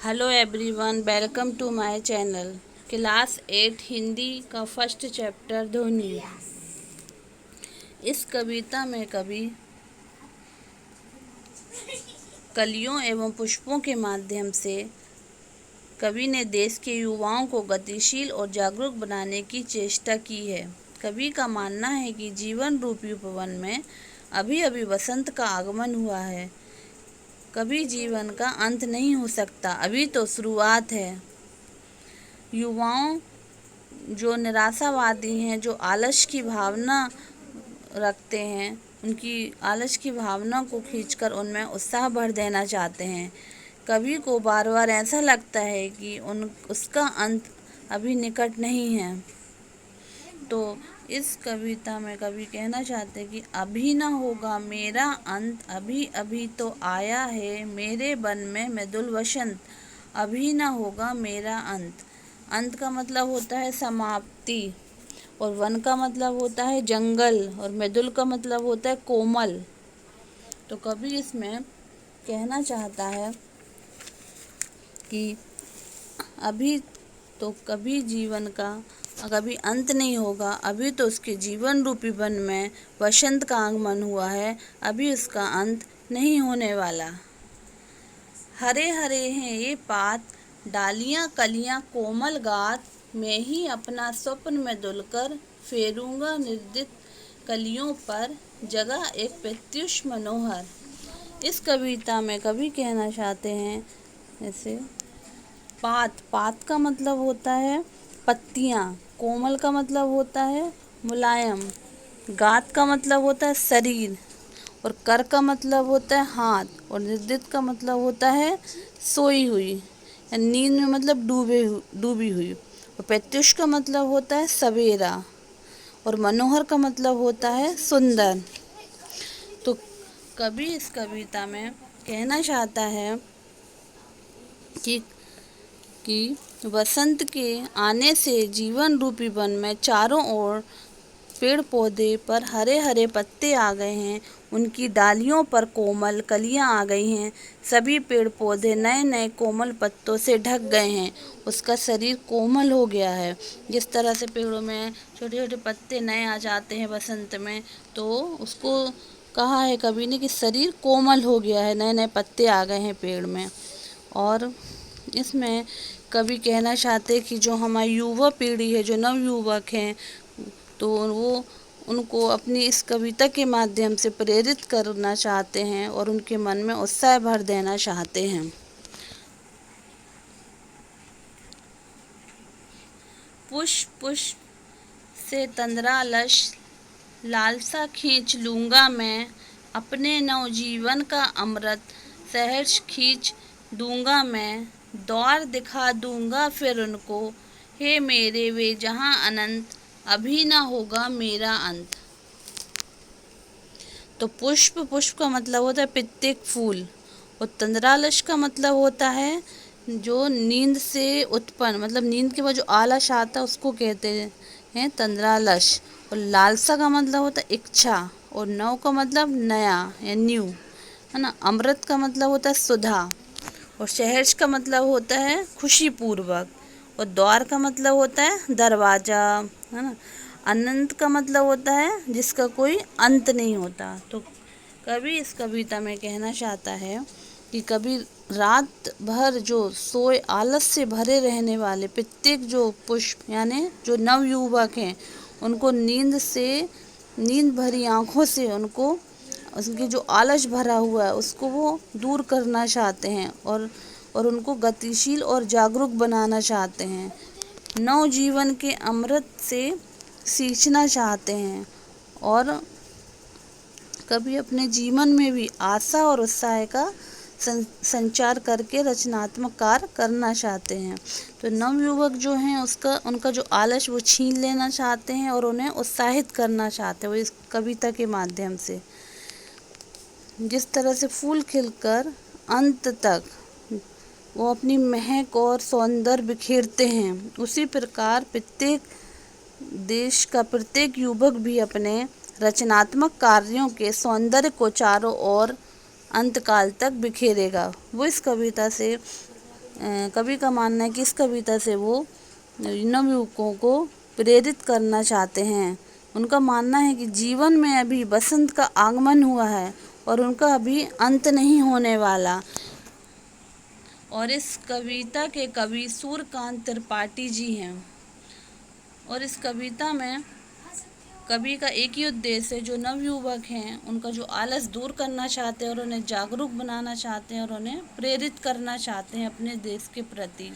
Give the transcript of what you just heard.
Hello everyone, welcome to my channel. Class 8 Hindi का first chapter ध्वनि। इस कविता में कवि कलियों एवं पुष्पों के माध्यम से कवि ने देश के युवाओं को गतिशील और जागरूक बनाने की चेष्टा की है। कवि का मानना है कि जीवन रूपी उपवन में अभी अभी वसंत का आगमन हुआ है। कभी जीवन का अंत नहीं हो सकता, अभी तो शुरुआत है। युवाओं जो निराशावादी हैं, जो आलस की भावना रखते हैं, उनकी आलस की भावना को खींचकर उनमें उत्साह भर देना चाहते हैं। कवि को बार बार ऐसा लगता है कि उसका अंत अभी निकट नहीं है। तो इस कविता में कवि कहना चाहते हैं कि अभी ना होगा मेरा अंत, अभी अभी तो आया है मेरे वन में मृदुल वसंत। अभी ना होगा मेरा अंत। अंत का मतलब होता है समाप्ति, और वन का मतलब होता है जंगल, और मृदुल का मतलब होता है कोमल। तो कवि इसमें कहना चाहता है कि अभी तो कभी जीवन का कभी अंत नहीं होगा, अभी तो उसके जीवन रूपी वन में वसंत का आगमन हुआ है, अभी उसका अंत नहीं होने वाला। हरे हरे हैं ये पात, डालियां कलियां कोमल गात, मैं ही अपना स्वप्न में दुलकर फेरूंगा निर्दित कलियों पर, जगह एक प्रत्युष मनोहर। इस कविता में कवि कहना चाहते हैं जैसे पात का मतलब होता है पत्तियाँ, कोमल का मतलब होता है मुलायम, गात का मतलब होता है शरीर, और कर का मतलब होता है हाथ, और निर्दित का मतलब होता है सोई हुई या नींद में मतलब डूबी हुई, और प्रत्युष का मतलब होता है सवेरा, और मनोहर का मतलब होता है सुंदर। तो कवि इस कविता में कहना चाहता है कि वसंत के आने से जीवन रूपी वन में चारों ओर पेड़ पौधे पर हरे हरे पत्ते आ गए हैं, उनकी डालियों पर कोमल कलियां आ गई हैं, सभी पेड़ पौधे नए नए कोमल पत्तों से ढक गए हैं, उसका शरीर कोमल हो गया है। जिस तरह से पेड़ों में छोटे छोटे पत्ते नए आ जाते हैं बसंत में, तो उसको कहा है कवि ने कि शरीर कोमल हो गया है, नए नए पत्ते आ गए हैं पेड़ में। और इसमें कवि कहना चाहते हैं कि जो हमारी युवा पीढ़ी है, जो नवयुवक हैं, तो वो उनको अपनी इस कविता के माध्यम से प्रेरित करना चाहते हैं और उनके मन में उत्साह भर देना चाहते हैं। पुष्प पुष्प से तंद्रालश लालसा खींच लूँगा मैं, अपने नवजीवन का अमृत सहर्ष खींच दूँगा मैं, द्वार दिखा दूँगा फिर उनको, हे मेरे वे जहाँ अनंत, अभी ना होगा मेरा अंत। तो पुष्प का मतलब होता है प्रत्येक फूल, और तंद्रालश का मतलब होता है जो नींद से उत्पन्न, मतलब नींद के बाद जो आलस आता है उसको कहते हैं तंद्रालश। और लालसा का मतलब होता है इच्छा, और नव का मतलब नया या न्यू, है ना। अमृत का मतलब होता है सुधा, और सहर्ष का मतलब होता है खुशी पूर्वक, और द्वार का मतलब होता है दरवाजा, है ना। अनंत का मतलब होता है जिसका कोई अंत नहीं होता। तो कवि इस कविता में कहना चाहता है कि कभी रात भर जो सोए आलस से भरे रहने वाले प्रत्येक जो पुष्प यानी जो नवयुवक हैं, उनको नींद भरी आँखों से उनको उसकी जो आलस भरा हुआ है उसको वो दूर करना चाहते हैं, और उनको गतिशील और जागरूक बनाना चाहते हैं, नव जीवन के अमृत से सींचना चाहते हैं, और कभी अपने जीवन में भी आशा और उत्साह का संचार करके रचनात्मक कार्य करना चाहते हैं। तो नवयुवक जो हैं उनका जो आलस वो छीन लेना चाहते हैं और उन्हें उत्साहित करना चाहते हैं वो इस कविता के माध्यम से। जिस तरह से फूल खिलकर अंत तक वो अपनी महक और सौंदर्य बिखेरते हैं, उसी प्रकार प्रत्येक देश का प्रत्येक युवक भी अपने रचनात्मक कार्यों के सौंदर्य को चारों ओर अंतकाल तक बिखेरेगा। वो इस कविता से कवि का मानना है कि इस कविता से वो नवयुवकों को प्रेरित करना चाहते हैं। उनका मानना है कि जीवन में अभी बसंत का आगमन हुआ है और उनका अभी अंत नहीं होने वाला। और इस कविता के कवि सूर्यकांत त्रिपाठी जी हैं। और इस कविता में कवि का एक ही उद्देश्य है, जो नवयुवक हैं उनका जो आलस दूर करना चाहते हैं और उन्हें जागरूक बनाना चाहते हैं और उन्हें प्रेरित करना चाहते हैं अपने देश के प्रति।